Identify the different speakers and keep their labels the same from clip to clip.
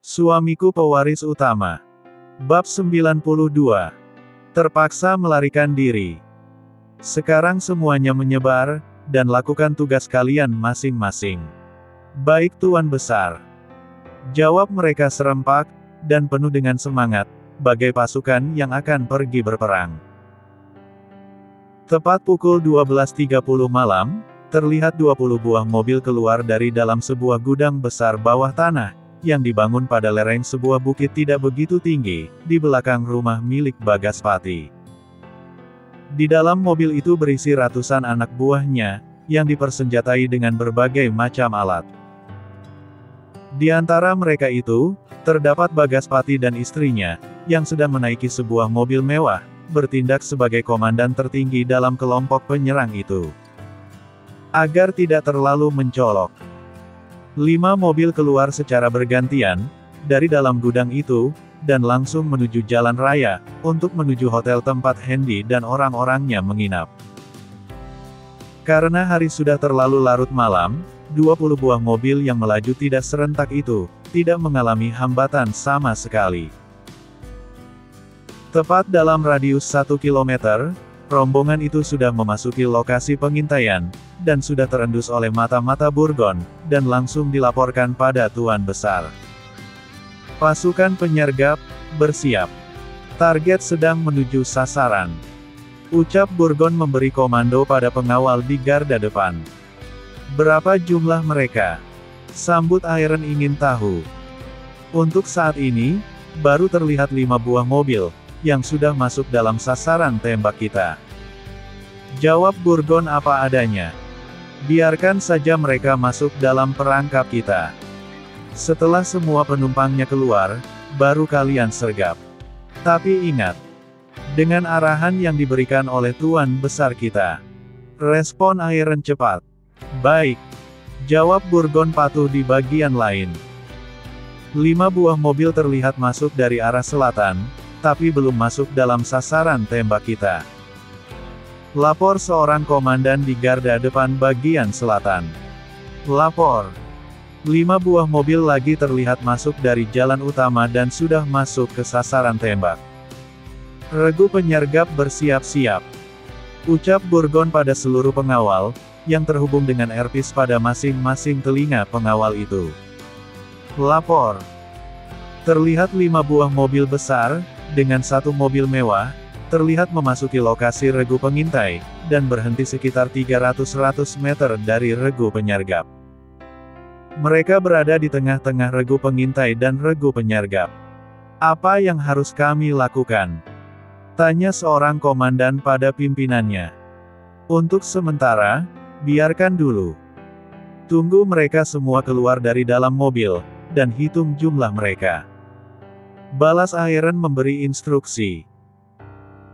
Speaker 1: Suamiku pewaris utama. Bab 92. Terpaksa melarikan diri. Sekarang semuanya menyebar, dan lakukan tugas kalian masing-masing. Baik Tuan Besar. Jawab mereka serempak, dan penuh dengan semangat, bagai pasukan yang akan pergi berperang. Tepat pukul 12.30 malam, terlihat 20 buah mobil keluar dari dalam sebuah gudang besar bawah tanah, yang dibangun pada lereng sebuah bukit tidak begitu tinggi, di belakang rumah milik Bagaspati. Di dalam mobil itu berisi ratusan anak buahnya, yang dipersenjatai dengan berbagai macam alat. Di antara mereka itu, terdapat Bagaspati dan istrinya, yang sedang menaiki sebuah mobil mewah, bertindak sebagai komandan tertinggi dalam kelompok penyerang itu. Agar tidak terlalu mencolok, 5 mobil keluar secara bergantian, dari dalam gudang itu, dan langsung menuju jalan raya, untuk menuju hotel tempat Hendy dan orang-orangnya menginap. Karena hari sudah terlalu larut malam, 20 buah mobil yang melaju tidak serentak itu, tidak mengalami hambatan sama sekali. Tepat dalam radius 1 km, rombongan itu sudah memasuki lokasi pengintaian, dan sudah terendus oleh mata-mata Burgon, dan langsung dilaporkan pada Tuan Besar. Pasukan penyergap, bersiap. Target sedang menuju sasaran. Ucap Burgon memberi komando pada pengawal di garda depan. Berapa jumlah mereka? Sambut Iron ingin tahu. Untuk saat ini, baru terlihat 5 buah mobil, yang sudah masuk dalam sasaran tembak kita. Jawab Burgon apa adanya. Biarkan saja mereka masuk dalam perangkap kita. Setelah semua penumpangnya keluar, baru kalian sergap. Tapi ingat, dengan arahan yang diberikan oleh Tuan Besar kita. Respon Iron cepat. Baik. Jawab Burgon patuh di bagian lain. 5 buah mobil terlihat masuk dari arah selatan, tapi belum masuk dalam sasaran tembak kita. Lapor seorang komandan di garda depan bagian selatan. Lapor. 5 buah mobil lagi terlihat masuk dari jalan utama dan sudah masuk ke sasaran tembak. Regu penyergap bersiap-siap. Ucap Burgon pada seluruh pengawal, yang terhubung dengan earpiece pada masing-masing telinga pengawal itu. Lapor. Terlihat 5 buah mobil besar, dengan 1 mobil mewah, terlihat memasuki lokasi regu pengintai, dan berhenti sekitar 300 meter dari regu penyergap. Mereka berada di tengah-tengah regu pengintai dan regu penyergap. Apa yang harus kami lakukan? Tanya seorang komandan pada pimpinannya. Untuk sementara, biarkan dulu. Tunggu mereka semua keluar dari dalam mobil, dan hitung jumlah mereka. Balas Iron memberi instruksi.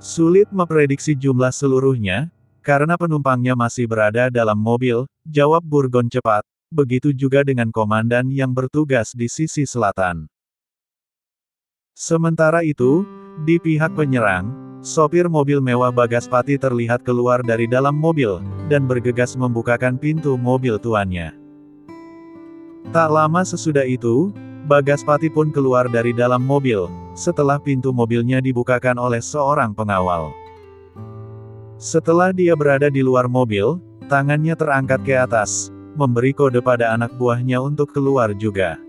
Speaker 1: Sulit memprediksi jumlah seluruhnya, karena penumpangnya masih berada dalam mobil, jawab Burgon cepat, begitu juga dengan komandan yang bertugas di sisi selatan. Sementara itu, di pihak penyerang, sopir mobil mewah Bagaspati terlihat keluar dari dalam mobil, dan bergegas membukakan pintu mobil tuannya. Tak lama sesudah itu, Bagaspati pun keluar dari dalam mobil, setelah pintu mobilnya dibukakan oleh seorang pengawal. Setelah dia berada di luar mobil, tangannya terangkat ke atas, memberi kode pada anak buahnya untuk keluar juga.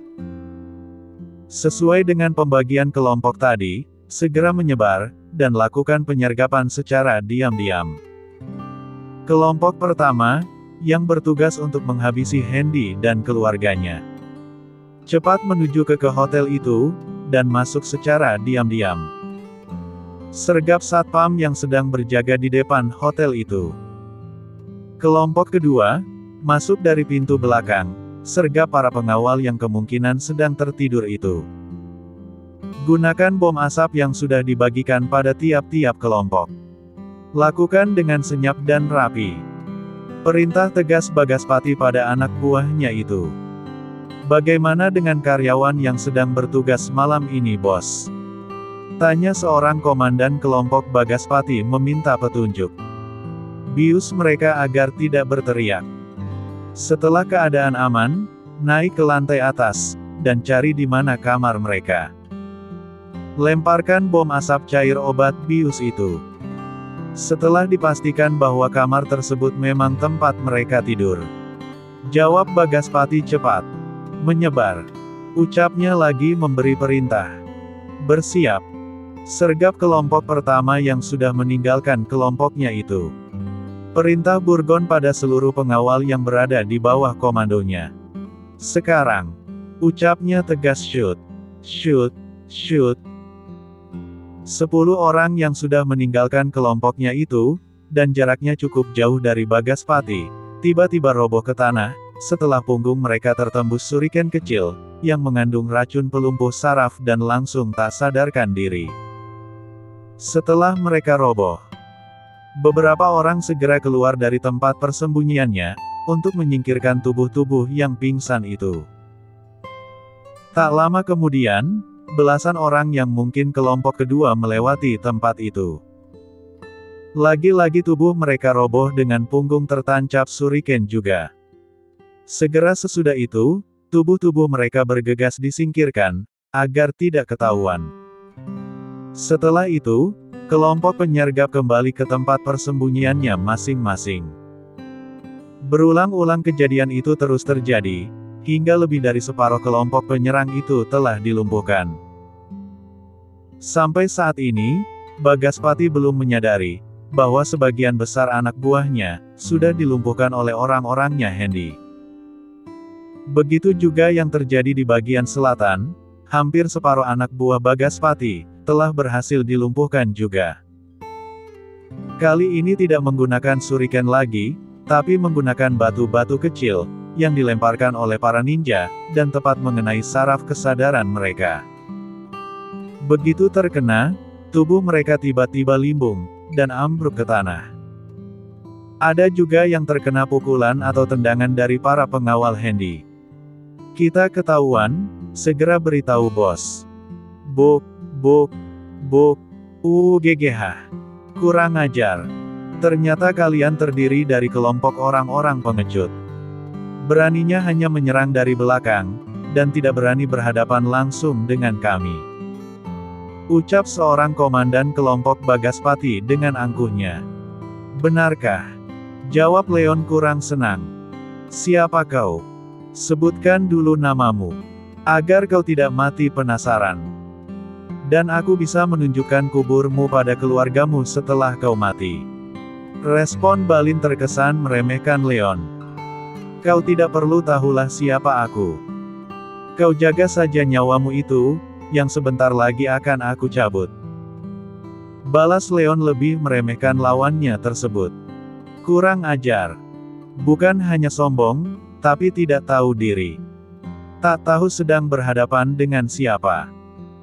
Speaker 1: Sesuai dengan pembagian kelompok tadi, segera menyebar, dan lakukan penyergapan secara diam-diam. Kelompok pertama, yang bertugas untuk menghabisi Hendy dan keluarganya. Cepat menuju ke hotel itu, dan masuk secara diam-diam. Sergap satpam yang sedang berjaga di depan hotel itu. Kelompok kedua, masuk dari pintu belakang, sergap para pengawal yang kemungkinan sedang tertidur itu. Gunakan bom asap yang sudah dibagikan pada tiap-tiap kelompok. Lakukan dengan senyap dan rapi. Perintah tegas Bagaspati pada anak buahnya itu. Bagaimana dengan karyawan yang sedang bertugas malam ini, bos? Tanya seorang komandan kelompok Bagaspati meminta petunjuk. Bius mereka agar tidak berteriak. Setelah keadaan aman, naik ke lantai atas, dan cari di mana kamar mereka. Lemparkan bom asap cair obat bius itu. Setelah dipastikan bahwa kamar tersebut memang tempat mereka tidur. Jawab Bagaspati cepat. Menyebar. Ucapnya lagi memberi perintah. Bersiap. Sergap kelompok pertama yang sudah meninggalkan kelompoknya itu. Perintah Burgon pada seluruh pengawal yang berada di bawah komandonya. Sekarang. Ucapnya tegas shoot. Shoot. Shoot. 10 orang yang sudah meninggalkan kelompoknya itu, dan jaraknya cukup jauh dari Bagaspati, tiba-tiba roboh ke tanah, setelah punggung mereka tertembus suriken kecil, yang mengandung racun pelumpuh saraf dan langsung tak sadarkan diri. Setelah mereka roboh, beberapa orang segera keluar dari tempat persembunyiannya, untuk menyingkirkan tubuh-tubuh yang pingsan itu. Tak lama kemudian, belasan orang yang mungkin kelompok kedua melewati tempat itu. Lagi-lagi tubuh mereka roboh dengan punggung tertancap suriken juga. Segera sesudah itu, tubuh-tubuh mereka bergegas disingkirkan, agar tidak ketahuan. Setelah itu, kelompok penyergap kembali ke tempat persembunyiannya masing-masing. Berulang-ulang kejadian itu terus terjadi, hingga lebih dari separuh kelompok penyerang itu telah dilumpuhkan. Sampai saat ini, Bagaspati belum menyadari, bahwa sebagian besar anak buahnya, sudah dilumpuhkan oleh orang-orangnya Hendi. Begitu juga yang terjadi di bagian selatan, hampir separuh anak buah Bagaspati, telah berhasil dilumpuhkan juga. Kali ini tidak menggunakan suriken lagi, tapi menggunakan batu-batu kecil, yang dilemparkan oleh para ninja, dan tepat mengenai saraf kesadaran mereka. Begitu terkena, tubuh mereka tiba-tiba limbung, dan ambruk ke tanah. Ada juga yang terkena pukulan atau tendangan dari para pengawal Hendi. Kita ketahuan, segera beritahu bos. Buk, buk, buk, GGH. Kurang ajar. Ternyata kalian terdiri dari kelompok orang-orang pengecut. Beraninya hanya menyerang dari belakang, dan tidak berani berhadapan langsung dengan kami. Ucap seorang komandan kelompok Bagaspati dengan angkuhnya. Benarkah? Jawab Leon kurang senang. Siapa kau? Sebutkan dulu namamu. Agar kau tidak mati penasaran. Dan aku bisa menunjukkan kuburmu pada keluargamu setelah kau mati. Respon Balin terkesan meremehkan Leon. Kau tidak perlu tahulah siapa aku. Kau jaga saja nyawamu itu, yang sebentar lagi akan aku cabut. Balas Leon lebih meremehkan lawannya tersebut. Kurang ajar. Bukan hanya sombong, tapi tidak tahu diri. Tak tahu sedang berhadapan dengan siapa.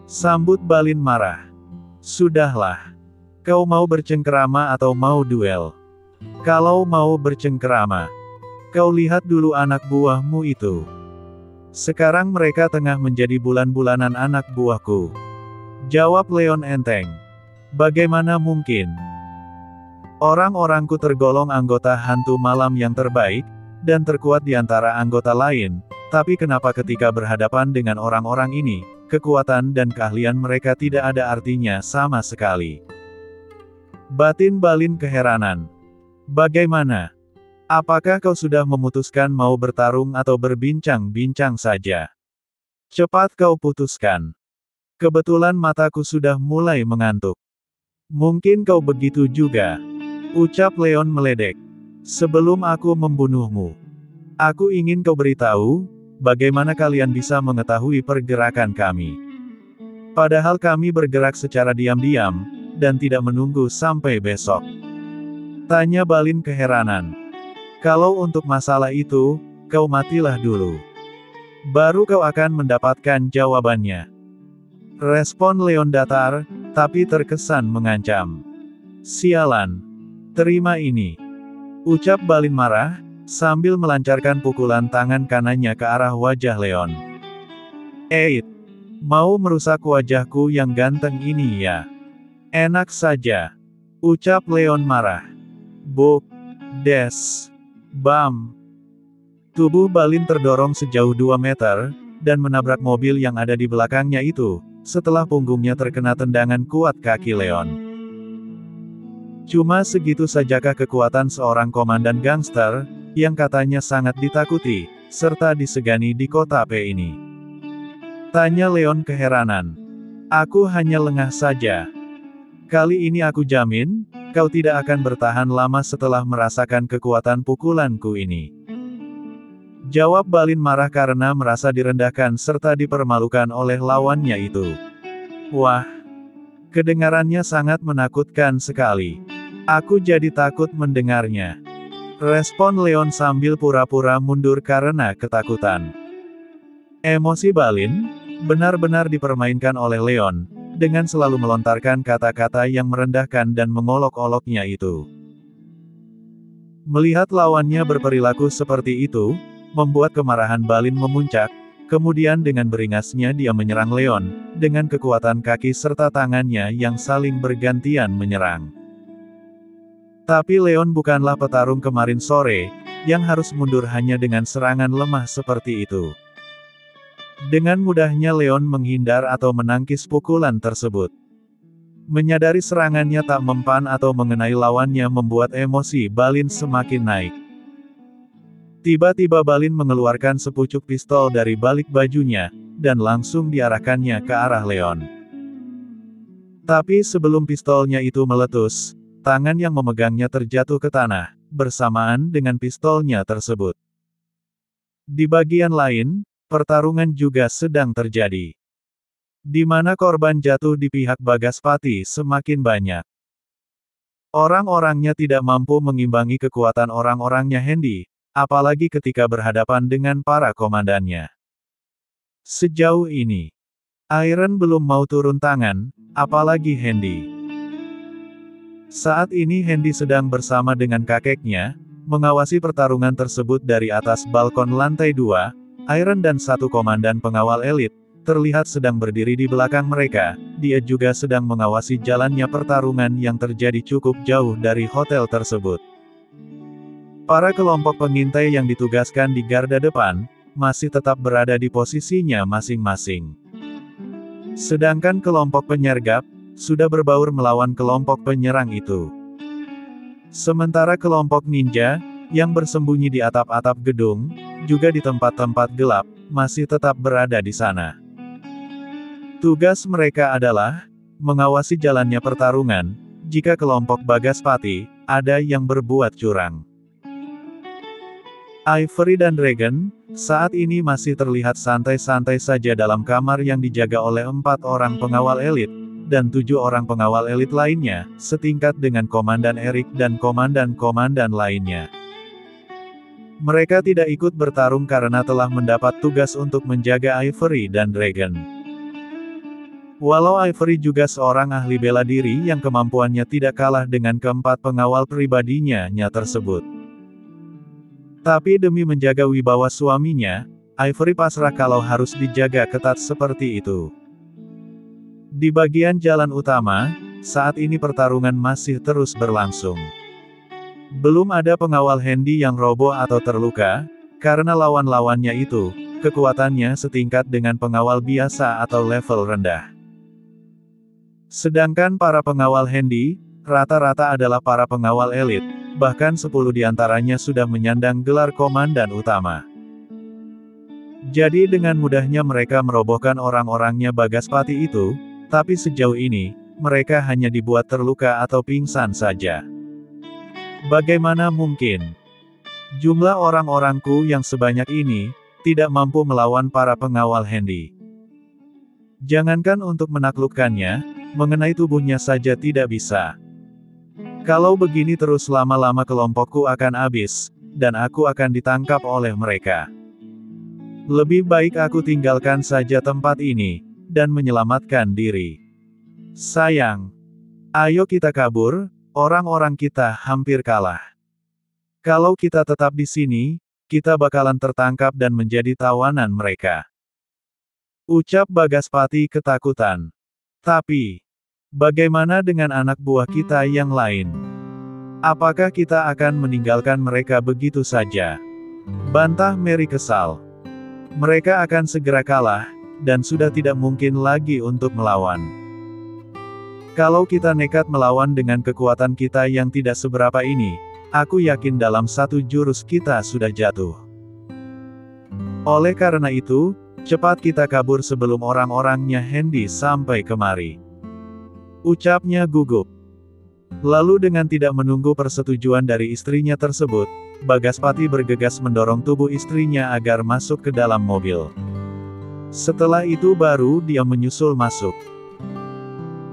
Speaker 1: Sambut Balin marah. Sudahlah. Kau mau bercengkerama atau mau duel? Kalau mau bercengkerama, kau lihat dulu anak buahmu itu. Sekarang mereka tengah menjadi bulan-bulanan anak buahku. Jawab Leon enteng. Bagaimana mungkin? Orang-orangku tergolong anggota hantu malam yang terbaik, dan terkuat di antara anggota lain, tapi kenapa ketika berhadapan dengan orang-orang ini, kekuatan dan keahlian mereka tidak ada artinya sama sekali. Batin Balin keheranan. Bagaimana? Apakah kau sudah memutuskan mau bertarung atau berbincang-bincang saja? Cepat kau putuskan. Kebetulan mataku sudah mulai mengantuk. Mungkin kau begitu juga. Ucap Leon meledek. Sebelum aku membunuhmu, aku ingin kau beritahu, bagaimana kalian bisa mengetahui pergerakan kami. Padahal kami bergerak secara diam-diam, dan tidak menunggu sampai besok. Tanya Balin keheranan. Kalau untuk masalah itu, kau matilah dulu. Baru kau akan mendapatkan jawabannya. Respon Leon datar, tapi terkesan mengancam. Sialan. Terima ini. Ucap Balin marah, sambil melancarkan pukulan tangan kanannya ke arah wajah Leon. Mau merusak wajahku yang ganteng ini ya? Enak saja. Ucap Leon marah. Buk. Des. Bam. Tubuh Balin terdorong sejauh 2 meter, dan menabrak mobil yang ada di belakangnya itu, setelah punggungnya terkena tendangan kuat kaki Leon. Cuma segitu sajakah kekuatan seorang komandan gangster, yang katanya sangat ditakuti, serta disegani di kota P ini? Tanya Leon keheranan. Aku hanya lengah saja. Kali ini aku jamin, kau tidak akan bertahan lama setelah merasakan kekuatan pukulanku ini. Jawab Balin marah karena merasa direndahkan serta dipermalukan oleh lawannya itu. Wah, kedengarannya sangat menakutkan sekali. Aku jadi takut mendengarnya. Respon Leon sambil pura-pura mundur karena ketakutan. Emosi Balin benar-benar dipermainkan oleh Leon, dengan selalu melontarkan kata-kata yang merendahkan dan mengolok-oloknya itu. Melihat lawannya berperilaku seperti itu, membuat kemarahan Balin memuncak, kemudian dengan beringasnya dia menyerang Leon, dengan kekuatan kaki serta tangannya yang saling bergantian menyerang. Tapi Leon bukanlah petarung kemarin sore, yang harus mundur hanya dengan serangan lemah seperti itu. Dengan mudahnya Leon menghindar atau menangkis pukulan tersebut. Menyadari serangannya tak mempan atau mengenai lawannya membuat emosi Balin semakin naik. Tiba-tiba Balin mengeluarkan sepucuk pistol dari balik bajunya, dan langsung diarahkannya ke arah Leon. Tapi sebelum pistolnya itu meletus, tangan yang memegangnya terjatuh ke tanah, bersamaan dengan pistolnya tersebut. Di bagian lain, pertarungan juga sedang terjadi. Di mana korban jatuh di pihak Bagaspati semakin banyak. Orang-orangnya tidak mampu mengimbangi kekuatan orang-orangnya Hendy, apalagi ketika berhadapan dengan para komandannya. Sejauh ini, Iron belum mau turun tangan, apalagi Hendy. Saat ini Hendy sedang bersama dengan kakeknya, mengawasi pertarungan tersebut dari atas balkon lantai 2, Iron dan satu komandan pengawal elit, terlihat sedang berdiri di belakang mereka, dia juga sedang mengawasi jalannya pertarungan yang terjadi cukup jauh dari hotel tersebut. Para kelompok pengintai yang ditugaskan di garda depan, masih tetap berada di posisinya masing-masing. Sedangkan kelompok penyergap, sudah berbaur melawan kelompok penyerang itu. Sementara kelompok ninja, yang bersembunyi di atap-atap gedung, juga di tempat-tempat gelap, masih tetap berada di sana. Tugas mereka adalah mengawasi jalannya pertarungan, jika kelompok Bagaspati ada yang berbuat curang. Ivory dan Dragon saat ini masih terlihat santai-santai saja dalam kamar yang dijaga oleh 4 orang pengawal elit, dan 7 orang pengawal elit lainnya, setingkat dengan Komandan Eric dan komandan-komandan lainnya. Mereka tidak ikut bertarung karena telah mendapat tugas untuk menjaga Ivory dan Dragon. Walau Ivory juga seorang ahli bela diri yang kemampuannya tidak kalah dengan keempat pengawal pribadinya tersebut. Tapi demi menjaga wibawa suaminya, Ivory pasrah kalau harus dijaga ketat seperti itu. Di bagian jalan utama, saat ini pertarungan masih terus berlangsung. Belum ada pengawal Hendy yang roboh atau terluka, karena lawan-lawannya itu, kekuatannya setingkat dengan pengawal biasa atau level rendah. Sedangkan para pengawal Hendy, rata-rata adalah para pengawal elit, bahkan 10 diantaranya sudah menyandang gelar komandan utama. Jadi dengan mudahnya mereka merobohkan orang-orangnya Bagaspati itu, tapi sejauh ini, mereka hanya dibuat terluka atau pingsan saja. Bagaimana mungkin? Jumlah orang-orangku yang sebanyak ini, tidak mampu melawan para pengawal Hendy. Jangankan untuk menaklukkannya, mengenai tubuhnya saja tidak bisa. Kalau begini terus lama-lama kelompokku akan habis, dan aku akan ditangkap oleh mereka. Lebih baik aku tinggalkan saja tempat ini, dan menyelamatkan diri. Sayang. Ayo kita kabur. Orang-orang kita hampir kalah. Kalau kita tetap di sini, kita bakalan tertangkap dan menjadi tawanan mereka. Ucap Bagaspati ketakutan. Tapi, bagaimana dengan anak buah kita yang lain? Apakah kita akan meninggalkan mereka begitu saja? Bantah Mary kesal. Mereka akan segera kalah, dan sudah tidak mungkin lagi untuk melawan. Kalau kita nekat melawan dengan kekuatan kita yang tidak seberapa ini, aku yakin dalam satu jurus kita sudah jatuh. Oleh karena itu, cepat kita kabur sebelum orang-orangnya Hendy sampai kemari. Ucapnya gugup. Lalu dengan tidak menunggu persetujuan dari istrinya tersebut, Bagaspati bergegas mendorong tubuh istrinya agar masuk ke dalam mobil. Setelah itu baru dia menyusul masuk.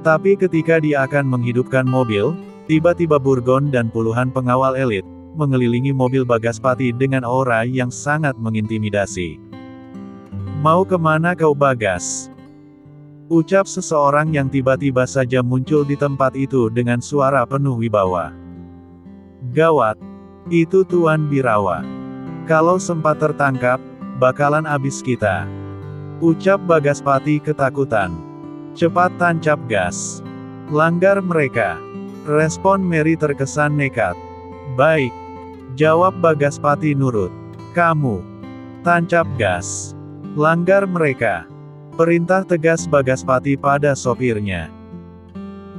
Speaker 1: Tapi ketika dia akan menghidupkan mobil, tiba-tiba Burgon dan puluhan pengawal elit mengelilingi mobil Bagaspati dengan aura yang sangat mengintimidasi. "Mau kemana kau, Bagas?" ucap seseorang yang tiba-tiba saja muncul di tempat itu dengan suara penuh wibawa. "Gawat! Itu Tuan Birawa. Kalau sempat tertangkap, bakalan abis kita," ucap Bagaspati ketakutan. "Cepat tancap gas. Langgar mereka," respon Mary terkesan nekat. "Baik," jawab Bagaspati nurut. "Kamu tancap gas. Langgar mereka," perintah tegas Bagaspati pada sopirnya.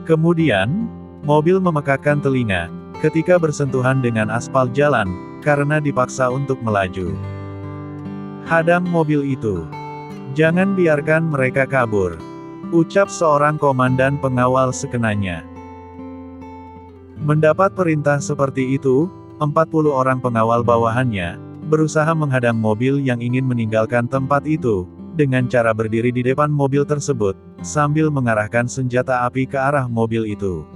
Speaker 1: Kemudian, mobil memekakkan telinga ketika bersentuhan dengan aspal jalan, karena dipaksa untuk melaju. "Hadang mobil itu. Jangan biarkan mereka kabur," ucap seorang komandan pengawal sekenanya. Mendapat perintah seperti itu, 40 orang pengawal bawahannya berusaha menghadang mobil yang ingin meninggalkan tempat itu, dengan cara berdiri di depan mobil tersebut, sambil mengarahkan senjata api ke arah mobil itu.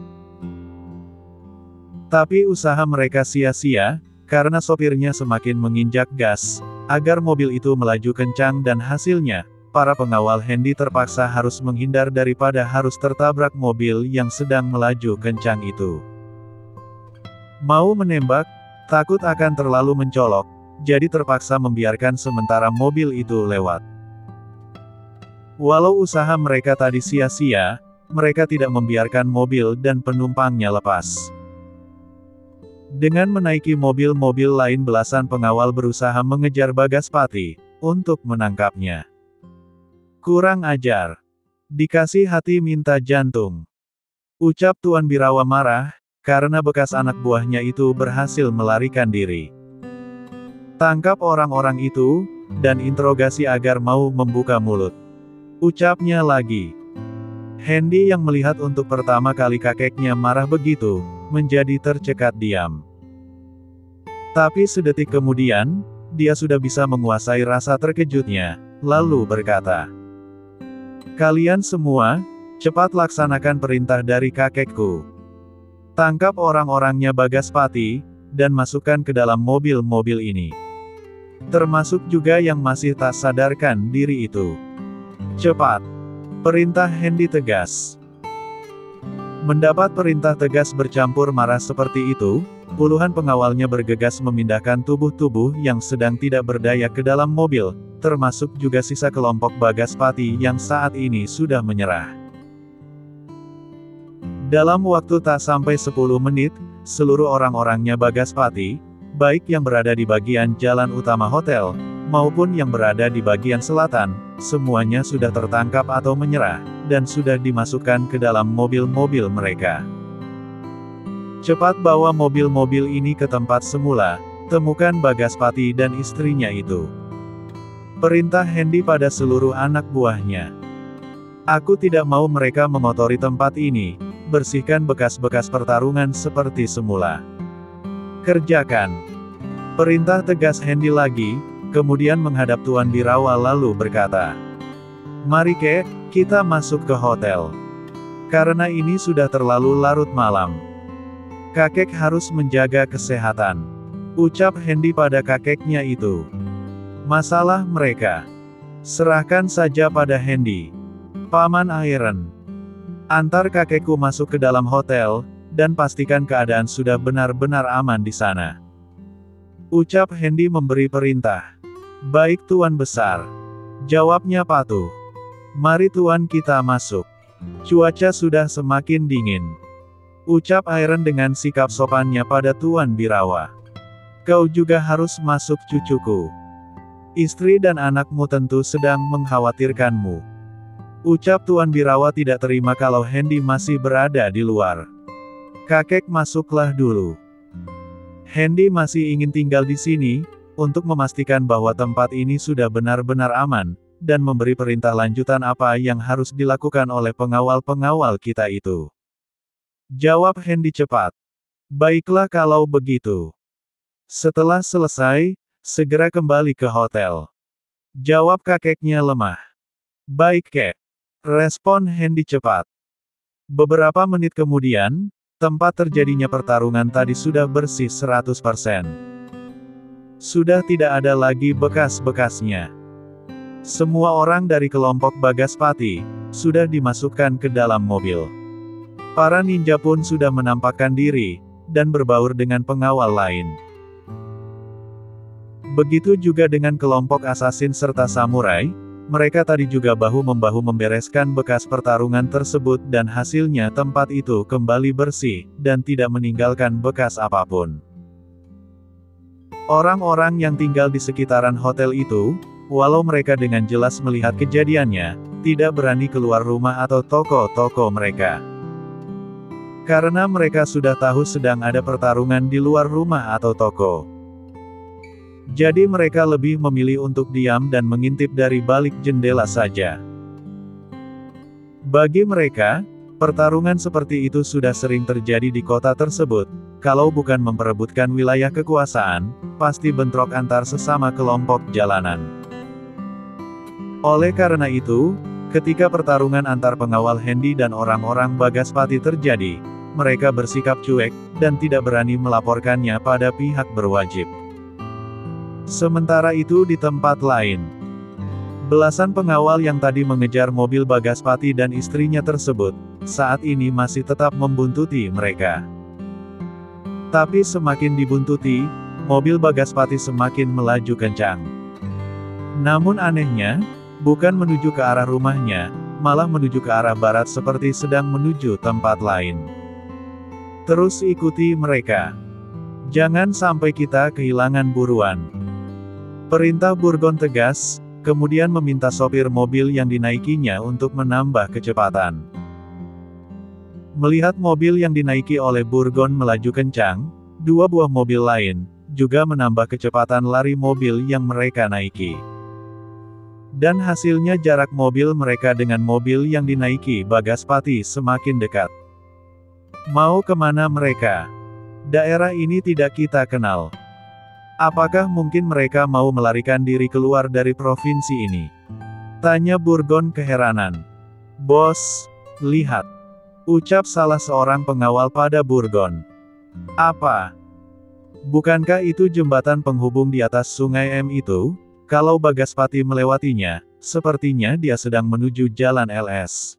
Speaker 1: Tapi usaha mereka sia-sia, karena sopirnya semakin menginjak gas, agar mobil itu melaju kencang dan hasilnya, para pengawal Hendy terpaksa harus menghindar daripada harus tertabrak mobil yang sedang melaju kencang itu. Mau menembak, takut akan terlalu mencolok, jadi terpaksa membiarkan sementara mobil itu lewat. Walau usaha mereka tadi sia-sia, mereka tidak membiarkan mobil dan penumpangnya lepas. Dengan menaiki mobil-mobil lain, belasan pengawal berusaha mengejar Bagaspati untuk menangkapnya. "Kurang ajar. Dikasih hati minta jantung," ucap Tuan Birawa marah, karena bekas anak buahnya itu berhasil melarikan diri. "Tangkap orang-orang itu, dan interogasi agar mau membuka mulut," ucapnya lagi. Hendy yang melihat untuk pertama kali kakeknya marah begitu, menjadi tercekat diam. Tapi sedetik kemudian, dia sudah bisa menguasai rasa terkejutnya, lalu berkata, "Kalian semua, cepat laksanakan perintah dari kakekku. Tangkap orang-orangnya Bagaspati, dan masukkan ke dalam mobil-mobil ini. Termasuk juga yang masih tak sadarkan diri itu. Cepat!" Perintah Hendy tegas. Mendapat perintah tegas bercampur marah seperti itu, puluhan pengawalnya bergegas memindahkan tubuh-tubuh yang sedang tidak berdaya ke dalam mobil, termasuk juga sisa kelompok Bagaspati yang saat ini sudah menyerah. Dalam waktu tak sampai 10 menit, seluruh orang-orangnya Bagaspati, baik yang berada di bagian jalan utama hotel, maupun yang berada di bagian selatan, semuanya sudah tertangkap atau menyerah, dan sudah dimasukkan ke dalam mobil-mobil mereka. "Cepat bawa mobil-mobil ini ke tempat semula, temukan Bagaspati dan istrinya itu," perintah Hendy pada seluruh anak buahnya. "Aku tidak mau mereka mengotori tempat ini, bersihkan bekas-bekas pertarungan seperti semula. Kerjakan," perintah tegas Hendy lagi, kemudian menghadap Tuan Birawa lalu berkata, "Mari kek, kita masuk ke hotel. Karena ini sudah terlalu larut malam. Kakek harus menjaga kesehatan," ucap Hendy pada kakeknya itu. "Masalah mereka serahkan saja pada Hendy. Paman Iron, antar kakekku masuk ke dalam hotel, dan pastikan keadaan sudah benar-benar aman di sana," ucap Hendy memberi perintah. "Baik Tuan Besar," jawabnya patuh. "Mari Tuan kita masuk. Cuaca sudah semakin dingin," ucap Iron dengan sikap sopannya pada Tuan Birawa. "Kau juga harus masuk cucuku. Istri dan anakmu tentu sedang mengkhawatirkanmu. Ucap Tuan Birawa tidak terima kalau Hendy masih berada di luar. Kakek masuklah dulu. Hendy masih ingin tinggal di sini, untuk memastikan bahwa tempat ini sudah benar-benar aman, dan memberi perintah lanjutan apa yang harus dilakukan oleh pengawal-pengawal kita itu. Jawab Hendy cepat. Baiklah kalau begitu. Setelah selesai, segera kembali ke hotel. Jawab kakeknya lemah. Baik kek. Respon Hendy cepat. Beberapa menit kemudian, tempat terjadinya pertarungan tadi sudah bersih 100%. Sudah tidak ada lagi bekas-bekasnya. Semua orang dari kelompok Bagaspati sudah dimasukkan ke dalam mobil. Para ninja pun sudah menampakkan diri dan berbaur dengan pengawal lain. Begitu juga dengan kelompok asasin serta samurai, mereka tadi juga bahu-membahu membereskan bekas pertarungan tersebut dan hasilnya tempat itu kembali bersih, dan tidak meninggalkan bekas apapun. Orang-orang yang tinggal di sekitaran hotel itu, walau mereka dengan jelas melihat kejadiannya, tidak berani keluar rumah atau toko-toko mereka. Karena mereka sudah tahu sedang ada pertarungan di luar rumah atau toko. Jadi mereka lebih memilih untuk diam dan mengintip dari balik jendela saja. Bagi mereka, pertarungan seperti itu sudah sering terjadi di kota tersebut, kalau bukan memperebutkan wilayah kekuasaan, pasti bentrok antar sesama kelompok jalanan. Oleh karena itu, ketika pertarungan antar pengawal Hendy dan orang-orang Bagaspati terjadi, mereka bersikap cuek, dan tidak berani melaporkannya pada pihak berwajib. Sementara itu di tempat lain, belasan pengawal yang tadi mengejar mobil Bagaspati dan istrinya tersebut, saat ini masih tetap membuntuti mereka. Tapi semakin dibuntuti, mobil Bagaspati semakin melaju kencang. Namun anehnya, bukan menuju ke arah rumahnya, malah menuju ke arah barat seperti sedang menuju tempat lain. Terus ikuti mereka. Jangan sampai kita kehilangan buruan. Perintah Burgon tegas, kemudian meminta sopir mobil yang dinaikinya untuk menambah kecepatan. Melihat mobil yang dinaiki oleh Burgon melaju kencang, dua buah mobil lain juga menambah kecepatan lari mobil yang mereka naiki. Dan hasilnya jarak mobil mereka dengan mobil yang dinaiki Bagaspati semakin dekat. Mau kemana mereka? Daerah ini tidak kita kenal. Apakah mungkin mereka mau melarikan diri keluar dari provinsi ini? Tanya Burgon keheranan. Bos, lihat. Ucap salah seorang pengawal pada Burgon. Apa? Bukankah itu jembatan penghubung di atas sungai M itu? Kalau Bagaspati melewatinya, sepertinya dia sedang menuju jalan LS.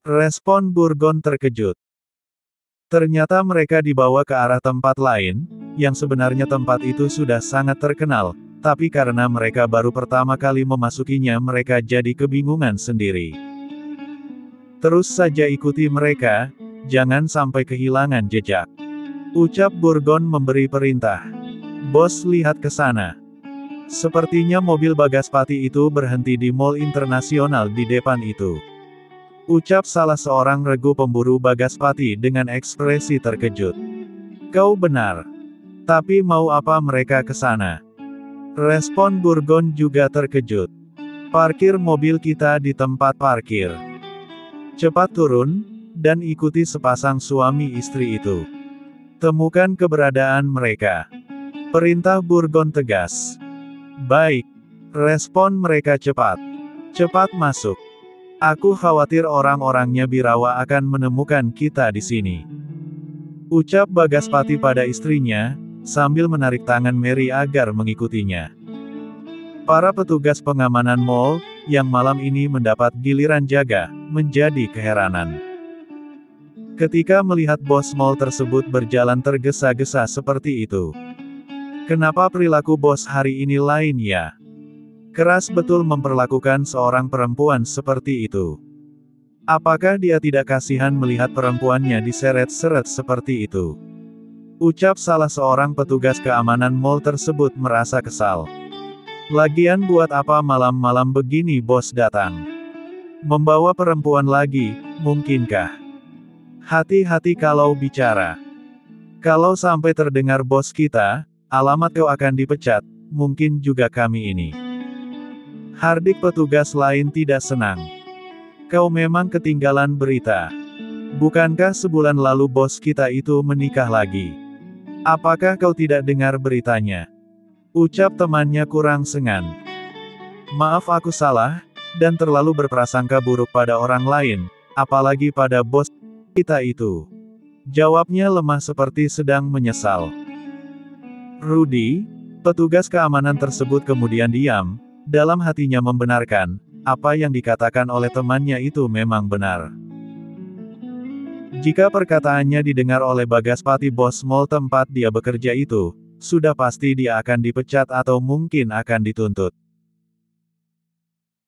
Speaker 1: Respon Burgon terkejut. Ternyata mereka dibawa ke arah tempat lain, yang sebenarnya tempat itu sudah sangat terkenal, tapi karena mereka baru pertama kali memasukinya mereka jadi kebingungan sendiri. Terus saja ikuti mereka, jangan sampai kehilangan jejak. Ucap Burgon memberi perintah. Bos lihat ke sana. Sepertinya mobil Bagaspati itu berhenti di Mall Internasional di depan itu. Ucap salah seorang regu pemburu Bagaspati dengan ekspresi terkejut. Kau benar. Tapi mau apa mereka ke sana? Respon Burgon juga terkejut. Parkir mobil kita di tempat parkir. Cepat turun, dan ikuti sepasang suami istri itu. Temukan keberadaan mereka. Perintah Burgon tegas. Baik. Respon mereka cepat. Cepat masuk. Aku khawatir orang-orangnya Birawa akan menemukan kita di sini. Ucap Bagaspati pada istrinya, sambil menarik tangan Mary agar mengikutinya. Para petugas pengamanan mall, yang malam ini mendapat giliran jaga, menjadi keheranan. Ketika melihat bos mall tersebut berjalan tergesa-gesa seperti itu. Kenapa perilaku bos hari ini lain ya? Keras betul memperlakukan seorang perempuan seperti itu. Apakah dia tidak kasihan melihat perempuannya diseret-seret seperti itu? Ucap salah seorang petugas keamanan mall tersebut merasa kesal. Lagian buat apa malam-malam begini bos datang? Membawa perempuan lagi, mungkinkah? Hati-hati kalau bicara. Kalau sampai terdengar bos kita, alamat kau akan dipecat, mungkin juga kami ini. Hardik petugas lain tidak senang. Kau memang ketinggalan berita. Bukankah sebulan lalu bos kita itu menikah lagi? Apakah kau tidak dengar beritanya? Ucap temannya kurang sengan. Maaf aku salah, dan terlalu berprasangka buruk pada orang lain, apalagi pada bos kita itu. Jawabnya lemah seperti sedang menyesal. Rudy, petugas keamanan tersebut kemudian diam, dalam hatinya membenarkan, apa yang dikatakan oleh temannya itu memang benar. Jika perkataannya didengar oleh Bagaspati bos mall tempat dia bekerja itu, sudah pasti dia akan dipecat atau mungkin akan dituntut.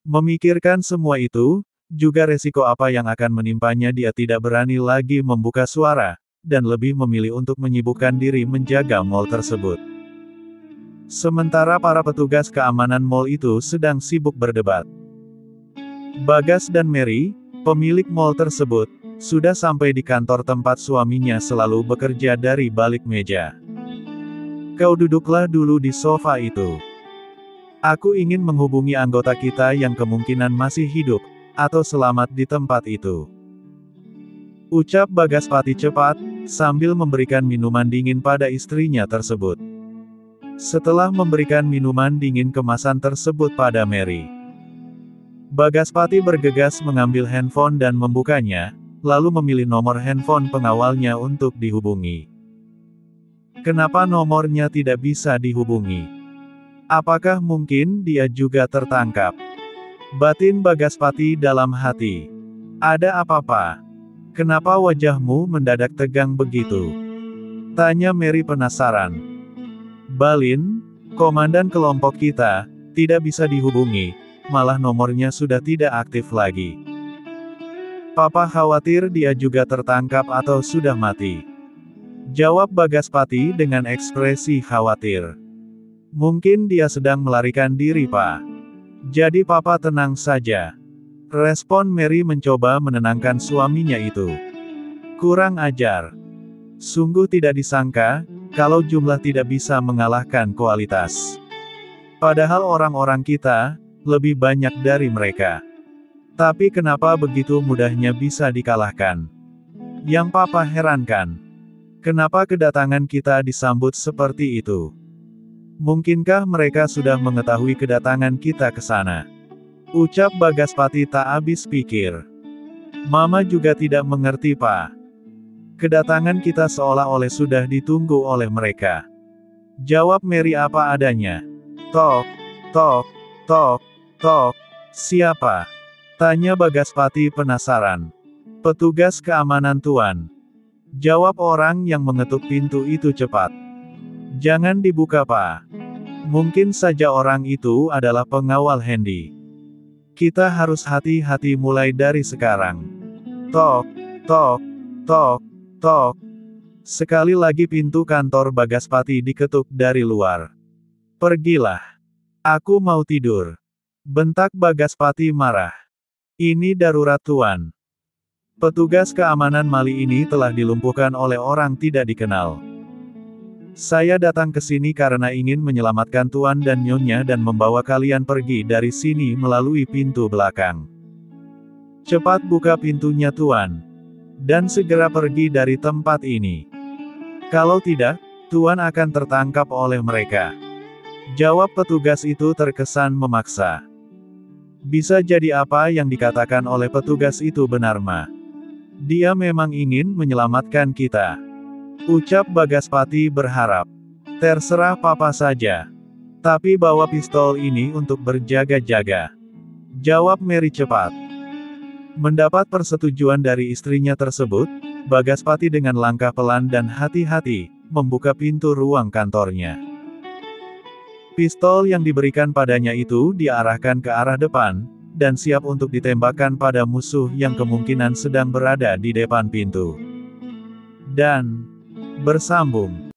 Speaker 1: Memikirkan semua itu, juga resiko apa yang akan menimpanya dia tidak berani lagi membuka suara, dan lebih memilih untuk menyibukkan diri menjaga mall tersebut. Sementara para petugas keamanan mall itu sedang sibuk berdebat. Bagas dan Mary, pemilik mall tersebut, sudah sampai di kantor tempat suaminya selalu bekerja dari balik meja. Kau duduklah dulu di sofa itu. Aku ingin menghubungi anggota kita yang kemungkinan masih hidup, atau selamat di tempat itu. Ucap Bagaspati cepat, sambil memberikan minuman dingin pada istrinya tersebut. Setelah memberikan minuman dingin kemasan tersebut pada Mary, Bagaspati bergegas mengambil handphone dan membukanya, lalu memilih nomor handphone pengawalnya untuk dihubungi. Kenapa nomornya tidak bisa dihubungi? Apakah mungkin dia juga tertangkap? Batin Bagaspati dalam hati. Ada apa-apa? Kenapa wajahmu mendadak tegang begitu? Tanya Mary penasaran. Balin, komandan kelompok kita, tidak bisa dihubungi, malah nomornya sudah tidak aktif lagi. Papa khawatir dia juga tertangkap atau sudah mati. Jawab Bagaspati dengan ekspresi khawatir. Mungkin dia sedang melarikan diri, Pak. Jadi papa tenang saja. Respon Mary mencoba menenangkan suaminya itu. Kurang ajar. Sungguh tidak disangka, kalau jumlah tidak bisa mengalahkan kualitas. Padahal orang-orang kita, lebih banyak dari mereka. Tapi kenapa begitu mudahnya bisa dikalahkan? Yang papa herankan. Kenapa kedatangan kita disambut seperti itu? Mungkinkah mereka sudah mengetahui kedatangan kita ke sana? Ucap Bagaspati tak habis pikir. Mama juga tidak mengerti, Pak. Kedatangan kita seolah-olah sudah ditunggu oleh mereka. Jawab Mary apa adanya. Tok, tok, tok, tok. Siapa? Tanya Bagaspati penasaran. Petugas keamanan Tuan. Jawab orang yang mengetuk pintu itu cepat. Jangan dibuka, Pak. Mungkin saja orang itu adalah pengawal Hendy. Kita harus hati-hati mulai dari sekarang. Tok, tok, tok, tok. Sekali lagi pintu kantor Bagaspati diketuk dari luar. Pergilah. Aku mau tidur. Bentak Bagaspati marah. Ini darurat Tuan. Petugas keamanan Mali ini telah dilumpuhkan oleh orang tidak dikenal. Saya datang ke sini karena ingin menyelamatkan Tuan dan Nyonya dan membawa kalian pergi dari sini melalui pintu belakang. Cepat buka pintunya Tuan. Dan segera pergi dari tempat ini. Kalau tidak, Tuan akan tertangkap oleh mereka. Jawab petugas itu terkesan memaksa. Bisa jadi apa yang dikatakan oleh petugas itu benar, Ma. Dia memang ingin menyelamatkan kita. Ucap Bagaspati berharap. Terserah papa saja. Tapi bawa pistol ini untuk berjaga-jaga. Jawab Mary cepat. Mendapat persetujuan dari istrinya tersebut, Bagaspati dengan langkah pelan dan hati-hati, membuka pintu ruang kantornya. Pistol yang diberikan padanya itu diarahkan ke arah depan, dan siap untuk ditembakkan pada musuh yang kemungkinan sedang berada di depan pintu. Dan bersambung.